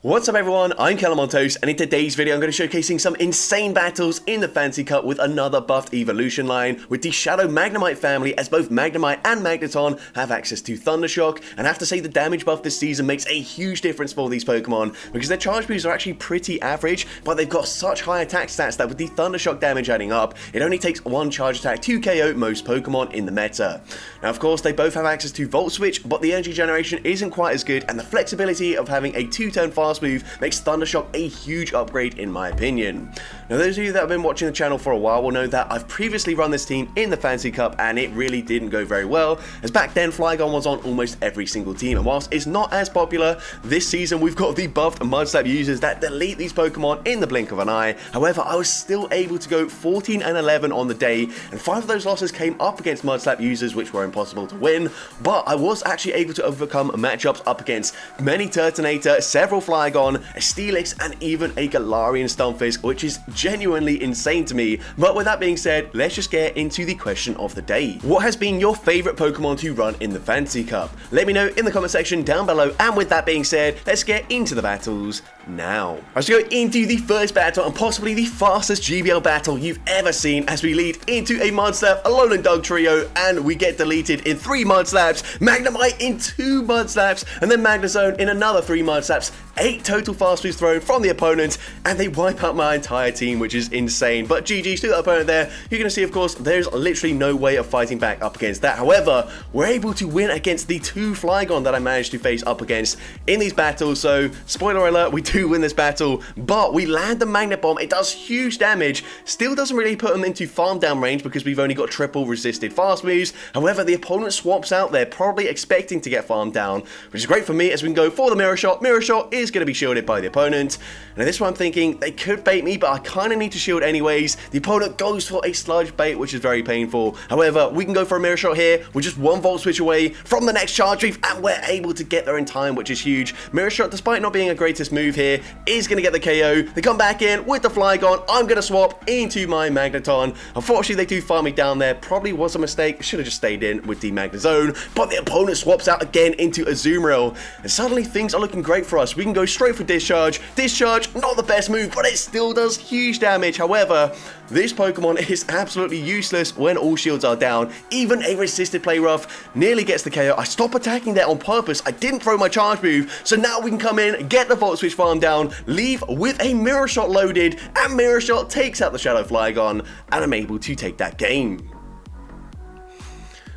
What's up everyone, I'm CallumOnToast, and in today's video I'm going to be showcasing some insane battles in the Fantasy Cup with another buffed evolution line with the Shadow Magnemite family, as both Magnemite and Magneton have access to Thundershock, and I have to say the damage buff this season makes a huge difference for these Pokemon because their charge moves are actually pretty average, but they've got such high attack stats that with the Thundershock damage adding up, it only takes one charge attack to KO most Pokemon in the meta. Now of course they both have access to Volt Switch, but the energy generation isn't quite as good, and the flexibility of having a 2-turn fast move makes Thundershock a huge upgrade in my opinion. Now those of you that have been watching the channel for a while will know that I've previously run this team in the Fantasy Cup and it really didn't go very well, as back then Flygon was on almost every single team, and whilst it's not as popular, this season we've got the buffed Mudslap users that delete these Pokemon in the blink of an eye. However, I was still able to go 14 and 11 on the day, and 5 of those losses came up against Mudslap users which were impossible to win, but I was actually able to overcome matchups up against many Turtonator, several Flygon, a Steelix, and even a Galarian Stunfisk, which is genuinely insane to me. But with that being said, let's just get into the question of the day. What has been your favorite Pokemon to run in the Fantasy Cup? Let me know in the comment section down below, and with that being said, let's get into the battles now. Let's go into the first battle, and possibly the fastest GBL battle you've ever seen, as we lead into a Mudslap, Alolan Dug trio, and we get deleted in 3 Mudslaps, Magnemite in 2 Mudslaps, and then Magnezone in another 3 Mudslaps, 8 total fast moves thrown from the opponent, and they wipe out my entire team, which is insane. But GG's to the opponent there. You're going to see, of course, there's literally no way of fighting back up against that. However, we're able to win against the 2 Flygon that I managed to face up against in these battles. So, spoiler alert, we do win this battle, but we land the Magnet Bomb. It does huge damage. Still doesn't really put them into farm down range because we've only got triple resisted fast moves. However, the opponent swaps out there, probably expecting to get farmed down, which is great for me as we can go for the Mirror Shot. Mirror Shot is going to be shielded by the opponent. And at this one I'm thinking they could bait me, but I kind of need to shield anyways. The opponent goes for a Sludge Bait, which is very painful. However, we can go for a Mirror Shot here. We're just 1 Volt Switch away from the next Charge Reef, and we're able to get there in time, which is huge. Mirror Shot, despite not being a greatest move here, is going to get the KO. They come back in with the Flygon. I'm going to swap into my Magneton. Unfortunately, they do farm me down there. Probably was a mistake. Should have just stayed in with the Magnezone, but the opponent swaps out again into Azumarill, and suddenly things are looking great for us. We can go straight for Discharge. Discharge, not the best move, but it still does huge damage. However, this Pokemon is absolutely useless when all shields are down. Even a resisted Play Rough nearly gets the KO. I stop attacking there on purpose. I didn't throw my charge move, so now we can come in, get the Volt Switch farm down, leave with a Mirror Shot loaded, and Mirror Shot takes out the Shadow Flygon, and I'm able to take that game.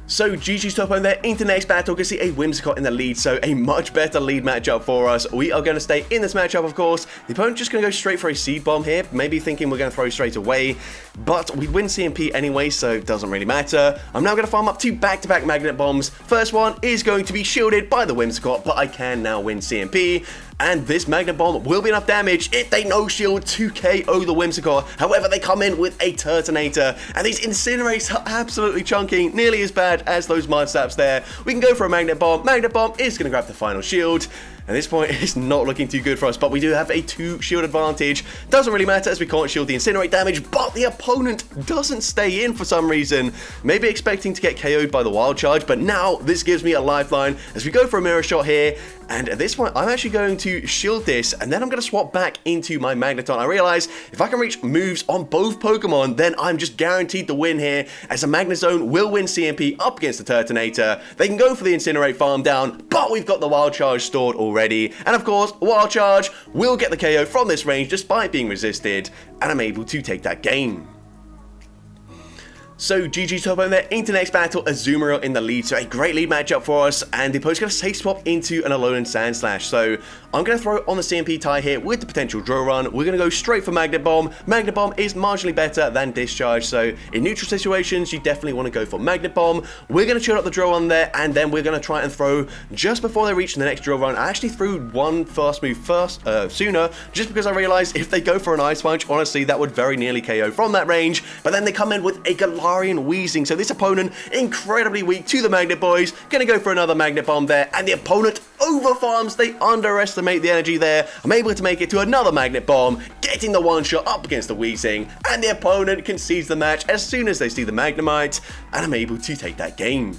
So GG's top on there into next battle. Can see a Whimsicott in the lead, so a much better lead matchup for us. We are going to stay in this matchup, of course. The opponent just going to go straight for a Seed Bomb here, maybe thinking we're going to throw straight away, but we win CMP anyway, so it doesn't really matter. I'm now going to farm up 2 back-to-back Magnet Bombs. First one is going to be shielded by the Whimsicott, but I can now win CMP. And this Magnet Bomb will be enough damage if they no-shield to KO the Whimsicott. However, they come in with a Turtonator, and these Incinerates are absolutely chunking, nearly as bad as those Mudslaps there. We can go for a Magnet Bomb. Magnet Bomb is going to grab the final shield. At this point, it's not looking too good for us, but we do have a 2 shield advantage. Doesn't really matter as we can't shield the Incinerate damage, but the opponent doesn't stay in for some reason. Maybe expecting to get KO'd by the Wild Charge, but now this gives me a lifeline as we go for a Mirror Shot here. And at this point, I'm actually going to shield this, and then I'm going to swap back into my Magneton. I realize if I can reach moves on both Pokemon, then I'm just guaranteed to win here, as a Magnezone will win CMP up against the Turtonator. They can go for the Incinerate farm down, but we've got the Wild Charge stored already. And of course, Wild Charge will get the KO from this range despite being resisted, and I'm able to take that game. So GG's top there into next battle, Azumarill in the lead, so a great lead matchup for us, and the opponent's going to safe swap into an Alolan Sandslash. So I'm going to throw on the CMP tie here with the potential Drill Run. We're going to go straight for Magnet Bomb. Magnet Bomb is marginally better than Discharge, so in neutral situations you definitely want to go for Magnet Bomb. We're going to chill up the Drill Run there, and then we're going to try and throw just before they reach the next Drill Run. I actually threw one fast move sooner, just because I realized if they go for an Ice Punch, honestly that would very nearly KO from that range, but then they come in with a Galarian Weezing, so this opponent incredibly weak to the Magnet Boys. Gonna go for another Magnet Bomb there, and the opponent overfarms. They underestimate the energy there. I'm able to make it to another Magnet Bomb, getting the one shot up against the Weezing, and the opponent concedes the match as soon as they see the Magnemite, and I'm able to take that game.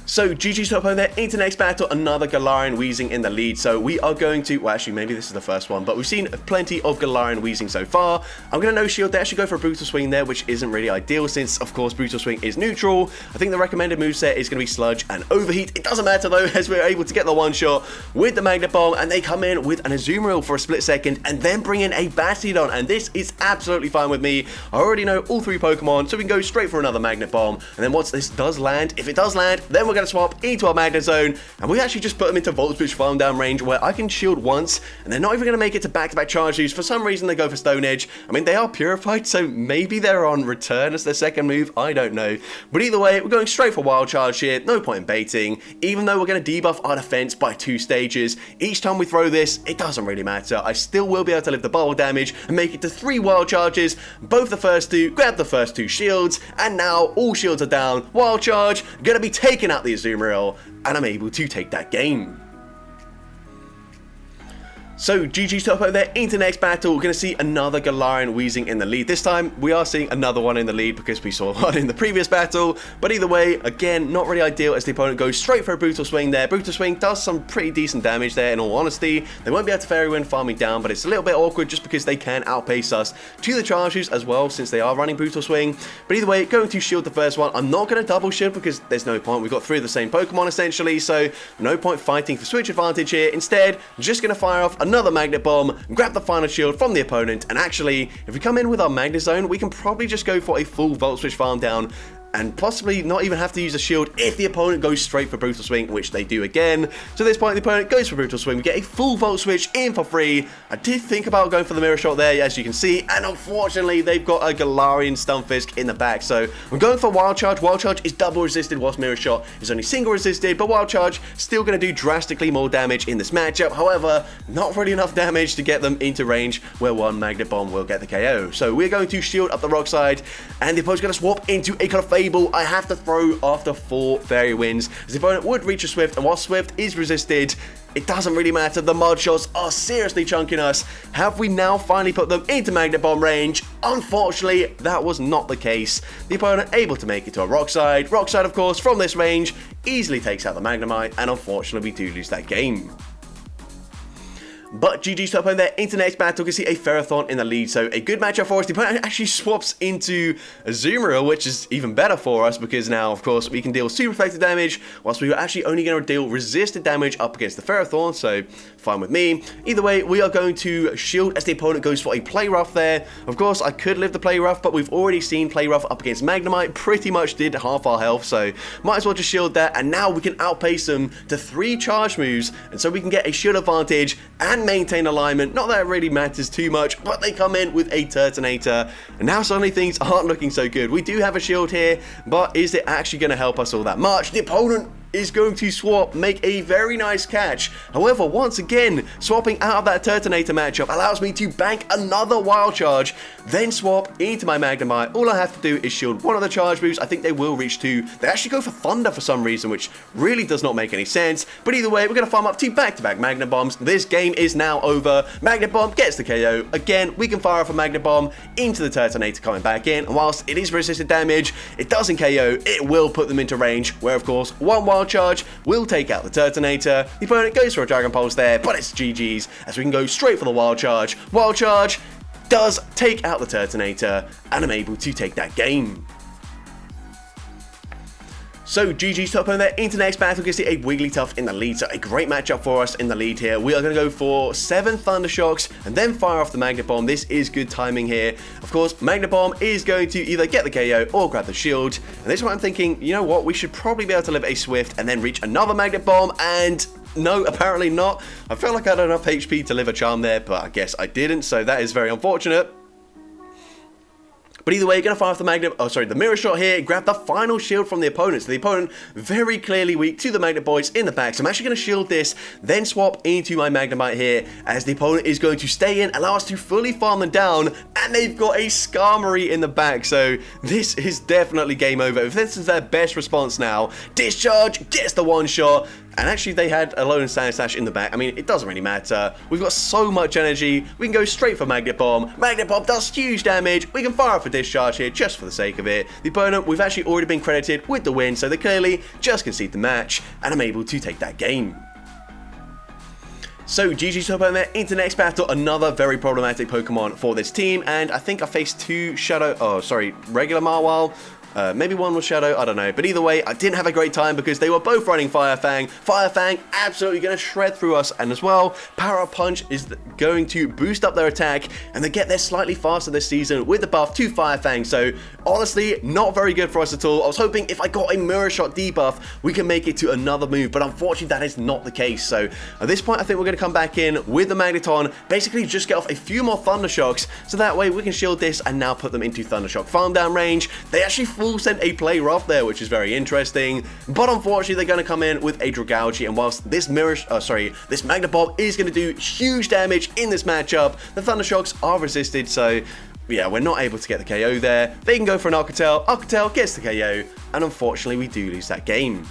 So GG's to opponent there into next battle, another Galarian Weezing in the lead. So we are going to, well actually maybe this is the first one, but we've seen plenty of Galarian Weezing so far. I'm going to no shield there, actually go for a Brutal Swing there, which isn't really ideal since of course Brutal Swing is neutral. I think the recommended moveset is going to be Sludge and Overheat. It doesn't matter though, as we're able to get the one shot with the Magnet Bomb, and they come in with an Azumarill for a split second and then bring in a Bastiodon, and this is absolutely fine with me. I already know all three Pokemon, so we can go straight for another Magnet Bomb, and then once this does land, if it does land, then we're going to swap into our Magnet Zone, and we actually just put them into Volt Switch farm down range where I can shield once, and they're not even going to make it to back-to-back charge moves. For some reason, they go for Stone Edge. I mean, they are purified, so maybe they're on return as their second move. I don't know. But either way, we're going straight for Wild Charge here. No point in baiting, even though we're going to debuff our defense by 2 stages. Each time we throw this, it doesn't really matter. I still will be able to live the bubble damage and make it to 3 Wild Charges. Both the first 2, grab the first 2 shields, and now all shields are down. Wild Charge, going to be taking out the Azumarill, and I'm able to take that game. So GG's to opponent there into next battle. We're going to see another Galarian Weezing in the lead. This time we are seeing another one in the lead because we saw one in the previous battle. But either way, again, not really ideal as the opponent goes straight for a Brutal Swing there. Brutal Swing does some pretty decent damage there in all honesty. They won't be able to Fairy Wind farm me down, but it's a little bit awkward just because they can outpace us to the charges as well since they are running Brutal Swing. But either way, going to shield the first one. I'm not going to double shield because there's no point. We've got 3 of the same Pokemon essentially, so no point fighting for switch advantage here. Instead, just going to fire off another Magnet Bomb, grab the final shield from the opponent, and actually, if we come in with our Magnet Zone, we can probably just go for a full Volt Switch farm down and possibly not even have to use a shield if the opponent goes straight for Brutal Swing, which they do again. So at this point, the opponent goes for Brutal Swing. We get a full Volt Switch in for free. I did think about going for the Mirror Shot there, as you can see, and unfortunately, they've got a Galarian Stunfisk in the back. So I'm going for Wild Charge. Wild Charge is double resisted, whilst Mirror Shot is only single resisted, but Wild Charge still going to do drastically more damage in this matchup. However, not really enough damage to get them into range where one Magnet Bomb will get the KO. So we're going to shield up the rock side, and the opponent's going to swap into a Clefable. I have to throw after 4 Fairy Winds, as the opponent would reach a Swift, and while Swift is resisted, it doesn't really matter. The Mud Shots are seriously chunking us. Have we now finally put them into Magnet Bomb range? Unfortunately, that was not the case. The opponent able to make it to a Rock Side. Rock Side, of course, from this range, easily takes out the Magnemite, and unfortunately, we do lose that game. But GG's to opponent there into next battle. You can see a Ferrothorn in the lead, so a good matchup for us. The opponent actually swaps into Azumarill, which is even better for us because now, of course, we can deal super effective damage, whilst we were actually only going to deal resisted damage up against the Ferrothorn, so fine with me. Either way, we are going to shield as the opponent goes for a Play Rough there. Of course, I could live the Play Rough, but we've already seen Play Rough up against Magnemite, pretty much did half our health, so might as well just shield that, and now we can outpace them to 3 charge moves, and so we can get a shield advantage and maintain alignment. Not that it really matters too much, but they come in with a Turtonator, and now suddenly things aren't looking so good. We do have a shield here, but is it actually going to help us all that much? The opponent is going to swap, make a very nice catch. However, once again, swapping out of that Turtonator matchup allows me to bank another Wild Charge, then swap into my Magnemite. All I have to do is shield one of the charge moves. I think they will reach 2. They actually go for Thunder for some reason, which really does not make any sense. But either way, we're going to farm up 2 back-to-back Magnet Bombs. This game is now over. Magnet Bomb gets the KO. Again, we can fire off a Magnet Bomb into the Turtonator coming back in. And whilst it is resisted damage, it doesn't KO. It will put them into range, where of course, one Wild Charge will take out the Turtonator. The opponent goes for a Dragon Pulse there, but it's GG's, as we can go straight for the Wild Charge. Wild Charge does take out the Turtonator, and I'm able to take that game. So GG's top opponent there into next battle. You can see a Wigglytuff in the lead, so a great matchup for us in the lead here. We are going to go for 7 Thunder Shocks and then fire off the Magnet Bomb. This is good timing here. Of course, Magnet Bomb is going to either get the KO or grab the shield. And this is what I'm thinking, you know what, we should probably be able to live a Swift and then reach another Magnet Bomb, and no, apparently not. I felt like I had enough HP to live a Charm there, but I guess I didn't, so that is very unfortunate. But either way, you're going to fire off the Mirror Shot here, grab the final shield from the opponent. So the opponent very clearly weak to the Magnet Boys in the back. So I'm actually going to shield this, then swap into my Magnemite here, as the opponent is going to stay in, allow us to fully farm them down, and they've got a Skarmory in the back. So this is definitely game over. If this is their best response now, Discharge gets the one shot, And actually, they had a lone Sand Slash in the back. I mean, it doesn't really matter. We've got so much energy. We can go straight for Magnet Bomb. Magnet Bomb does huge damage. We can fire off a discharge here just for the sake of it. The opponent, we've actually already been credited with the win, so they clearly just concede the match, and I'm able to take that game. So GG's to opponent there into next battle, another very problematic Pokemon for this team, and I think I faced two regular Marwile. Maybe one was Shadow, I don't know. But either way, I didn't have a great time because they were both running Fire Fang. Fire Fang absolutely going to shred through us. And as well, Power Up Punch is going to boost up their attack. And they get there slightly faster this season with the buff to Fire Fang. So honestly, not very good for us at all. I was hoping if I got a Mirror Shot debuff, we can make it to another move. But unfortunately, that is not the case. So at this point, I think we're going to come back in with the Magneton. Basically, just get off a few more Thunder Shocks. So that way, we can shield this and now put them into Thunder Shock farm down range. They actually sent a play rough there, which is very interesting, but unfortunately they're going to come in with a Dragalge, and whilst this this Magnet Bomb is going to do huge damage in this matchup, the Thunder Shocks are resisted, so yeah, we're not able to get the KO there. They can go for an Arcatel, Arcatel gets the KO, and unfortunately we do lose that game.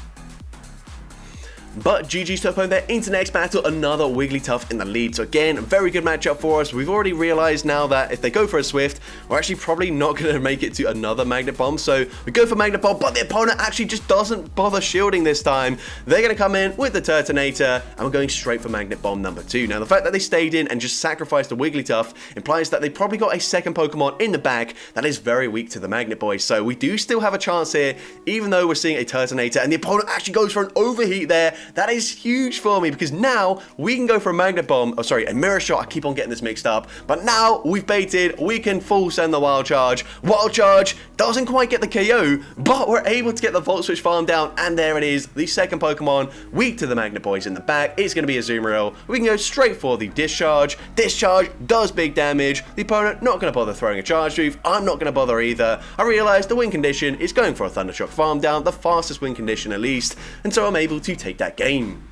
But GG's to opponent there into next battle, another Wigglytuff in the lead. So again, very good matchup for us. We've already realized now that if they go for a Swift, we're actually probably not going to make it to another Magnet Bomb. So we go for Magnet Bomb, but the opponent actually just doesn't bother shielding this time. They're going to come in with the Turtonator, and we're going straight for Magnet Bomb number 2. Now, the fact that they stayed in and just sacrificed the Wigglytuff implies that they probably got a second Pokemon in the back that is very weak to the Magnet Boys. So we do still have a chance here, even though we're seeing a Turtonator, and the opponent actually goes for an Overheat there. That is huge for me because now we can go for a Magnet Bomb, a Mirror Shot. I keep on getting this mixed up, but now we've baited, we can full send the Wild Charge. Wild Charge doesn't quite get the KO, but we're able to get the Volt Switch farm down, and there it is, the second Pokemon weak to the Magnet Boys in the back. It's going to be a Azumarill. We can go straight for the Discharge. Discharge does big damage. The opponent not going to bother throwing a Charge Move. I'm not going to bother either. I realize the win condition is going for a Thunder Shock farm down, the fastest win condition at least, and so I'm able to take that game.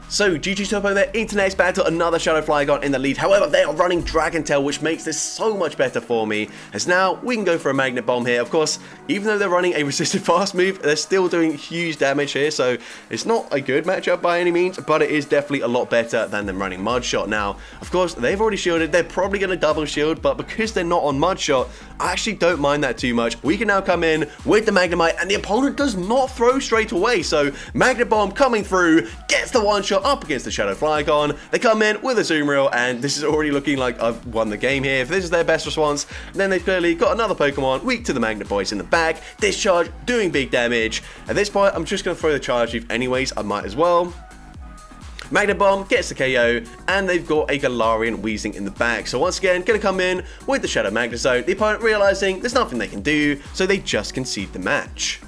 So GG's to opponent there into next battle, another Shadow Flygon in the lead. However, they are running Dragon Tail, which makes this so much better for me, as now we can go for a Magnet Bomb here. Of course, even though they're running a resisted fast move, they're still doing huge damage here, so it's not a good matchup by any means, but it is definitely a lot better than them running Mud Shot. Now, of course, they've already shielded. They're probably going to double shield, but because they're not on Mud Shot, I actually don't mind that too much. We can now come in with the Magnemite, and the opponent does not throw straight away, so Magnet Bomb coming through, gets the one-shot up against the Shadow Flygon. They come in with a Azumarill, and this is already looking like I've won the game here. If this is their best response, then they've clearly got another Pokemon weak to the Magnet Boys in the back. Discharge doing big damage. At this point, I'm just going to throw the Charge Leaf anyways. I might as well. Magnet Bomb gets the KO, and they've got a Galarian Weezing in the back. So once again, going to come in with the Shadow Magnet Zone. The opponent realizing there's nothing they can do, so they just concede the match.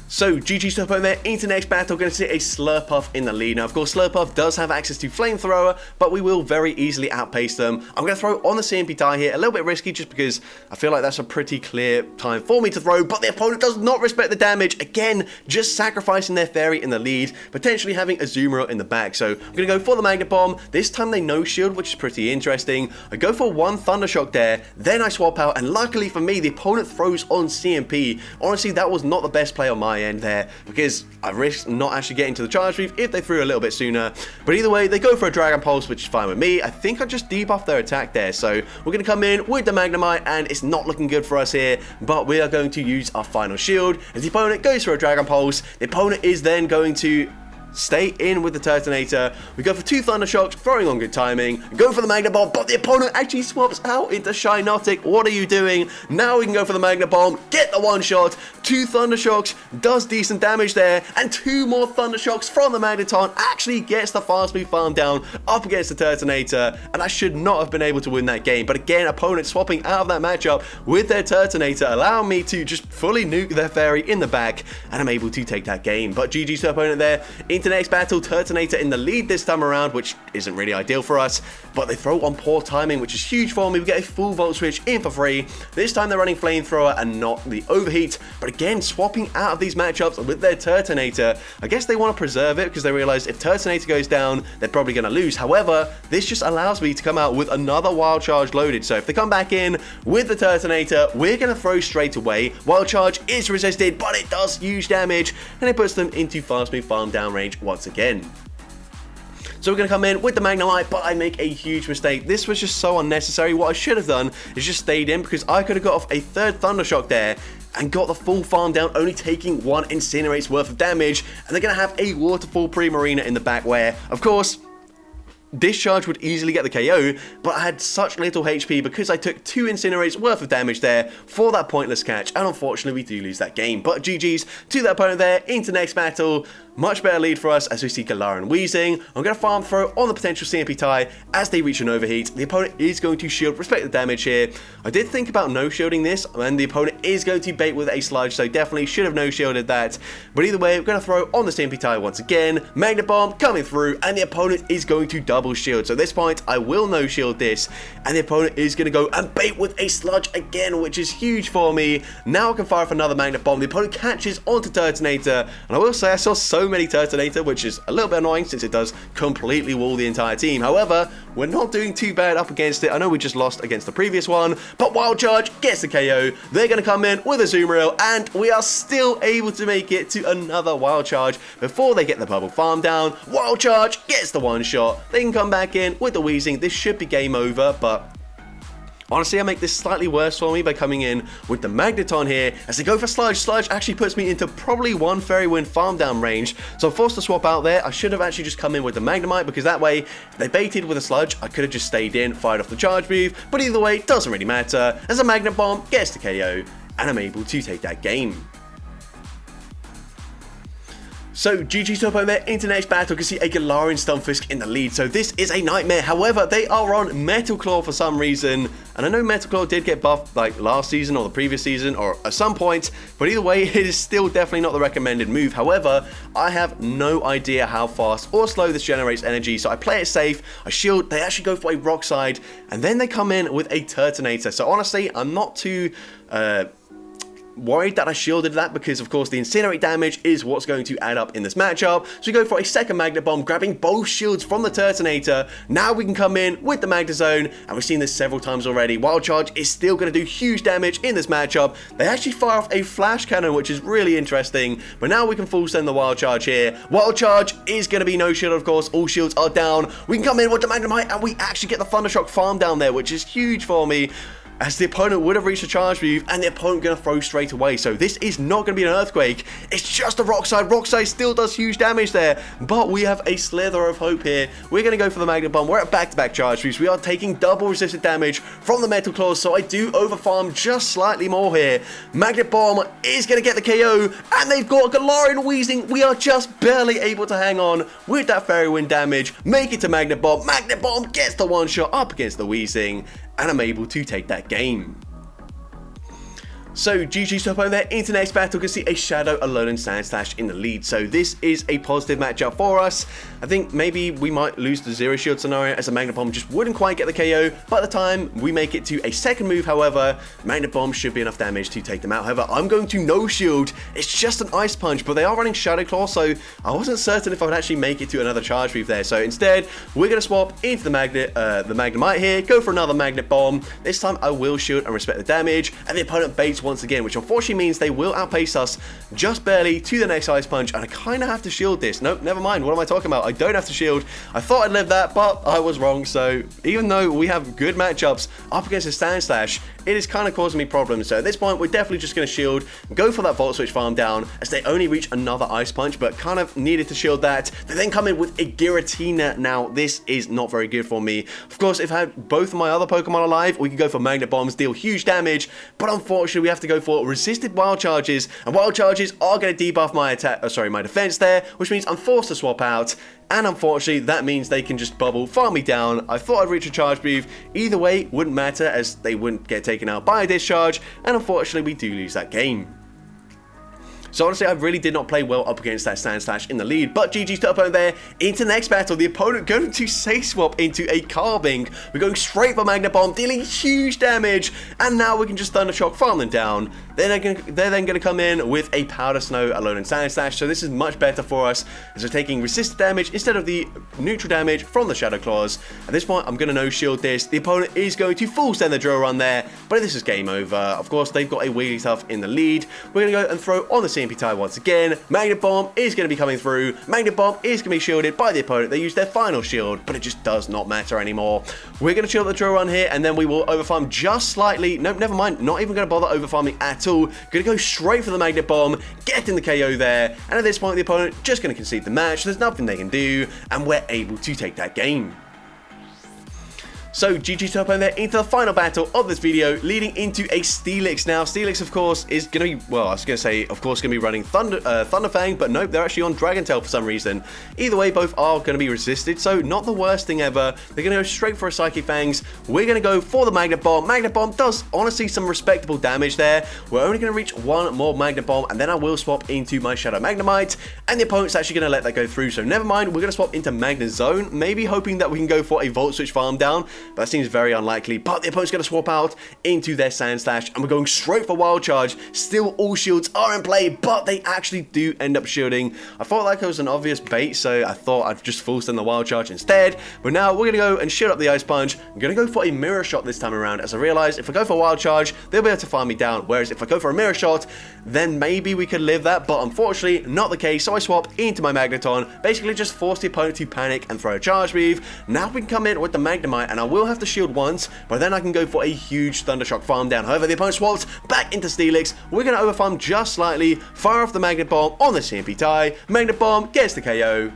So GG's to opponent there into next battle, going to see a Slurpuff in the lead. Now, of course, Slurpuff does have access to Flamethrower, but we will very easily outpace them. I'm going to throw on the CMP tie here, a little bit risky just because I feel like that's a pretty clear time for me to throw, but the opponent does not respect the damage. Again, just sacrificing their Fairy in the lead, potentially having a Azumarill in the back. So I'm going to go for the Magnet Bomb. This time they no shield, which is pretty interesting. I go for one Thunder Shock there, then I swap out, and luckily for me, the opponent throws on CMP. Honestly, that was not the best play on my end there because I risked not actually getting to the Charge Reef if they threw a little bit sooner. But either way, they go for a Dragon Pulse, which is fine with me. I think I just debuffed their attack there. So we're going to come in with the Magnemite, and it's not looking good for us here, but we are going to use our final shield as the opponent goes for a Dragon Pulse. The opponent is then going to stay in with the Turtonator. We go for two Thunder Shocks, throwing on good timing, go for the Magnet Bomb, but the opponent actually swaps out into Shinotic. What are you doing? Now we can go for the Magnet Bomb, get the one shot, two Thunder Shocks, does decent damage there, and two more Thunder Shocks from the Magneton, actually gets the fast move farm down up against the Turtonator, and I should not have been able to win that game. But again, opponent swapping out of that matchup with their Turtonator, allowing me to just fully nuke their Fairy in the back, and I'm able to take that game. But GG's to opponent there into into the next battle. Turtonator in the lead this time around, which isn't really ideal for us, but they throw on poor timing, which is huge for me. We get a full volt switch in for free. This time they're running Flamethrower and not the Overheat, but again, swapping out of these matchups with their Turtonator. I guess they want to preserve it because they realize if Turtonator goes down, they're probably going to lose. However, this just allows me to come out with another Wild Charge loaded. So if they come back in with the Turtonator, we're going to throw straight away. Wild Charge is resisted, but it does huge damage, and it puts them into fast move farm down range once again. So we're going to come in with the Magnemite, but I make a huge mistake. This was just so unnecessary. What I should have done is just stayed in, because I could have got off a third Thundershock there and got the full farm down, only taking one Incinerate's worth of damage. And they're going to have a Waterfall Pre-Marina in the back where, of course, Discharge would easily get the KO, but I had such little HP because I took 2 Incinerates worth of damage there for that pointless catch, and unfortunately we do lose that game. But GG's to that opponent there. Into next battle. Much better lead for us as we see Galarian Weezing. I'm going to farm throw on the potential CMP tie as they reach an overheat. The opponent is going to shield, respect the damage here. I did think about no shielding this, and the opponent is going to bait with a sludge, so definitely should have no shielded that. But either way, we're going to throw on the CMP tie once again. Magnet Bomb coming through, and the opponent is going to double shield. So at this point, I will no shield this, and the opponent is going to go and bait with a sludge again, which is huge for me. Now I can fire off another Magnet Bomb. The opponent catches onto Turtonator, and I will say I saw so many Turtonator, which is a little bit annoying since it does completely wall the entire team. However, we're not doing too bad up against it. I know we just lost against the previous one, but Wild Charge gets the KO. They're going to come in with a Azumarill, and we are still able to make it to another Wild Charge before they get the bubble farm down. Wild Charge gets the one shot. They can come back in with the Weezing. This should be game over, but honestly, I make this slightly worse for me by coming in with the Magneton here as they go for Sludge. Sludge actually puts me into probably one Fairy Wind farm down range, so I'm forced to swap out there. I should have actually just come in with the Magnemite, because that way, if they baited with a Sludge, I could have just stayed in, fired off the charge move, but either way, it doesn't really matter as a Magnet Bomb gets the KO, and I'm able to take that game. So GG's to opponent there. Into next battle, you can see a Galarian Stunfisk in the lead. So this is a nightmare. However, they are on Metal Claw for some reason. And I know Metal Claw did get buffed like last season or the previous season or at some point. But either way, it is still definitely not the recommended move. However, I have no idea how fast or slow this generates energy. So I play it safe. I shield. They actually go for a Rock Slide. And then they come in with a Turtonator. So honestly, I'm not too worried that I shielded that, because of course the Incinerate damage is what's going to add up in this matchup. So we go for a second Magnet Bomb, grabbing both shields from the Turtonator. Now we can come in with the Magnezone, and we've seen this several times already. Wild Charge is still going to do huge damage in this matchup. They actually fire off a Flash Cannon, which is really interesting, but now we can full send the Wild Charge here. Wild Charge is going to be no shield, of course. All shields are down. We can come in with the Magnemite, and we actually get the Thundershock farm down there, which is huge for me, as the opponent would have reached a charge move, and the opponent going to throw straight away. So this is not going to be an Earthquake. It's just a Rock Slide. Rock Slide still does huge damage there, but we have a slither of hope here. We're going to go for the Magnet Bomb. We're at back-to-back charge moves. We are taking double resisted damage from the Metal Claws, so I do overfarm just slightly more here. Magnet Bomb is going to get the KO, and they've got Galarian Weezing. We are just barely able to hang on with that Fairy Wind damage. Make it to Magnet Bomb. Magnet Bomb gets the one shot up against the Weezing, and I'm able to take that game. So GG's to opponent there. Into next battle, you can see a Shadow, Alolan Sandslash in the lead. So this is a positive matchup for us. I think maybe we might lose the Zero Shield scenario as a Magnet Bomb just wouldn't quite get the KO. By the time we make it to a second move, however, Magnet Bomb should be enough damage to take them out. However, I'm going to no shield. It's just an Ice Punch, but they are running Shadow Claw, so I wasn't certain if I would actually make it to another charge move there. So instead, we're going to swap into the Magnemite here, go for another Magnet Bomb. This time I will shield and respect the damage, and the opponent baits once again, which unfortunately means they will outpace us just barely to the next Ice Punch, and I kind of have to shield this. Nope, never mind. What am I talking about? I don't have to shield. I thought I'd live that, but I was wrong. So even though we have good matchups up against a Sandslash, it is kind of causing me problems. So at this point, we're definitely just going to shield, go for that Volt Switch farm down, as they only reach another Ice Punch, but kind of needed to shield that. They then come in with a Giratina. Now, this is not very good for me. Of course, if I had both of my other Pokemon alive, we could go for Magnet Bombs, deal huge damage, but unfortunately, we have to go for resisted Wild Charges, and Wild Charges are going to debuff my attack, my defense there, which means I'm forced to swap out. And unfortunately, that means they can just bubble, farm me down. I thought I'd reach a charge move. Either way, wouldn't matter, as they wouldn't get taken out by a discharge. And unfortunately, we do lose that game. So honestly, I really did not play well up against that Sand Slash in the lead, but GG's to opponent there. Into the next battle, the opponent going to Say Swap into a Carbink. We're going straight for Magnet Bomb, dealing huge damage, and now we can just Thunder Shock, farm them down. They're then going to come in with a Powder Snow, Alone and Sand Slash, so this is much better for us, as we're taking resisted damage instead of the neutral damage from the Shadow Claws. At this point, I'm going to no-shield this. The opponent is going to full send the drill run there, but this is game over. Of course, they've got a Wigglytuff in the lead. We're going to go and throw on the CMP tie once again. Magnet Bomb is going to be coming through. Magnet Bomb is going to be shielded by the opponent. They use their final shield, but it just does not matter anymore. We're going to shield the drill run here, and then we will overfarm just slightly. Nope, never mind. Not even going to bother overfarming at all. Going to go straight for the Magnet Bomb, getting the KO there, and at this point, the opponent just going to concede the match. There's nothing they can do, and we're able to take that game. So GG to opponent there into the final battle of this video, leading into a Steelix. Now, Steelix, of course, is going to be, well, I was going to say, of course, going to be running Thunderfang, but nope, they're actually on Dragon Tail for some reason. Either way, both are going to be resisted, so not the worst thing ever. They're going to go straight for a Psychic Fangs. We're going to go for the Magnet Bomb. Magnet Bomb does, honestly, some respectable damage there. We're only going to reach one more Magnet Bomb, and then I will swap into my Shadow Magnemite, and the opponent's actually going to let that go through, so never mind. We're going to swap into Magnet Zone, maybe hoping that we can go for a Volt Switch farm down. That seems very unlikely, but the opponent's going to swap out into their Sand Slash, and we're going straight for Wild Charge. Still, all shields are in play, but they actually do end up shielding. I felt like it was an obvious bait, so I thought I'd just full send the Wild Charge instead, but now we're going to go and shield up the Ice Punch. I'm going to go for a Mirror Shot this time around, as I realized if I go for Wild Charge, they'll be able to farm me down, whereas if I go for a Mirror Shot, then maybe we could live that, but unfortunately, not the case, so I swap into my Magneton, basically just force the opponent to panic and throw a Charge Weave. Now we can come in with the Magnemite, and I will have to shield once, but then I can go for a huge Thunder Shock farm down. However, the opponent swaps back into Steelix. We're going to overfarm just slightly, fire off the Magnet Bomb on the CMP tie. Magnet Bomb gets the KO.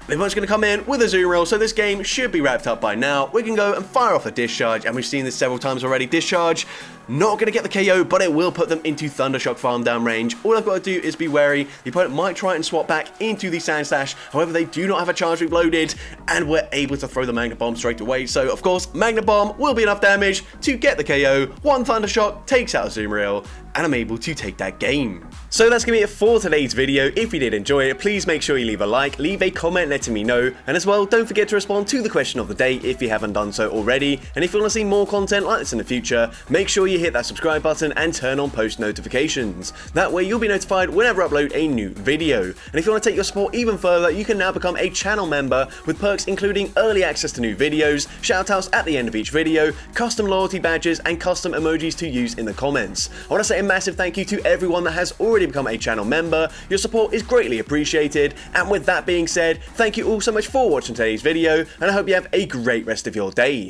The opponent's going to come in with a Zoom Reel, so this game should be wrapped up by now. We can go and fire off a Discharge, and we've seen this several times already. Discharge, not going to get the KO, but it will put them into Thunder Shock farm down range. All I've got to do is be wary. The opponent might try and swap back into the Sand Slash. However, they do not have a Charge Weave loaded, and we're able to throw the Magnet Bomb straight away. So, of course, Magnet Bomb will be enough damage to get the KO. One Thunder Shock takes out a Zoom Reel, and I'm able to take that game. So that's going to be it for today's video. If you did enjoy it, please make sure you leave a like, leave a comment letting me know, and as well, don't forget to respond to the question of the day if you haven't done so already. And if you want to see more content like this in the future, make sure you hit that subscribe button and turn on post notifications. That way you'll be notified whenever I upload a new video. And if you want to take your support even further, you can now become a channel member with perks including early access to new videos, shoutouts at the end of each video, custom loyalty badges, and custom emojis to use in the comments. I want to say a massive thank you to everyone that has already become a channel member. Your support is greatly appreciated, and with that being said, thank you all so much for watching today's video, and I hope you have a great rest of your day.